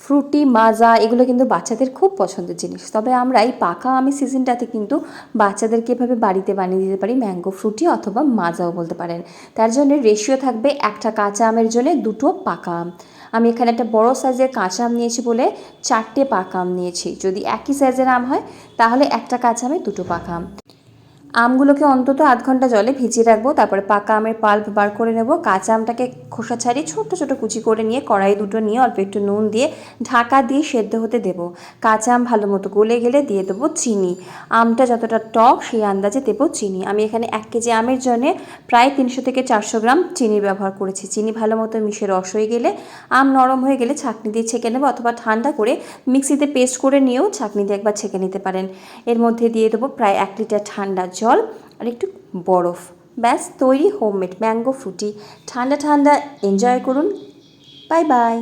ফ্রুটি মাজা এগুলো কিন্তু বাচ্চাদের খুব পছন্দের জিনিস। তবে আমরা এই পাকা আমের সিজনটাতে কিন্তু বাচ্চাদেরকে এভাবে বাড়িতে বানিয়ে দিতে পারি ম্যাঙ্গো ফ্রুটি অথবা মাজাও বলতে পারেন। তার জন্য রেশিও থাকবে একটা কাঁচা আমের জন্য দুটো পাকা আম। আমি এখানে একটা বড় সাইজের কাঁচা আম নিয়েছি বলে 4টে পাকা আম নিয়েছি। যদি একই সাইজের আম হয় তাহলে একটা কাঁচা আমে দুটো পাকা আম। আমগুলোকে অন্তত আধ ঘন্টা জলে ভিজিয়ে রাখবো, তারপরে পাকা আমের পাল্প বার করে নেব। কাঁচা আমটাকে খোসা ছাড়িয়ে ছোট ছোট কুচি করে নিয়ে কড়াই দুটো নিয়ে অল্প একটু নুন দিয়ে ঢাকা দিয়ে সেদ্ধ হতে দেবো। কাঁচা আম ভালো মতো গলে গেলে দিয়ে দেবো চিনি। আমটা যতটা টক সেই আন্দাজে দেবো চিনি। আমি এখানে 1 কেজি আমের জন্য প্রায় 300 থেকে 400 গ্রাম চিনির ব্যবহার করেছি। চিনি ভালো মতো মিশে রস হয়ে গেলে, আম নরম হয়ে গেলে ছাঁকনি দিয়ে ছেঁকে নেবো, অথবা ঠান্ডা করে মিক্সিতে পেস্ট করে নিয়েও ছাঁকনি দিয়ে একবার ছেঁকে নিতে পারেন। এর মধ্যে দিয়ে দেবো প্রায় 1 লিটার ঠান্ডা জল আর একটু বরফ। ব্যাস তৈরি হোমমেড ম্যাঙ্গো ফ্রুটি। ঠান্ডা ঠান্ডা এনজয় করুন। Bye bye.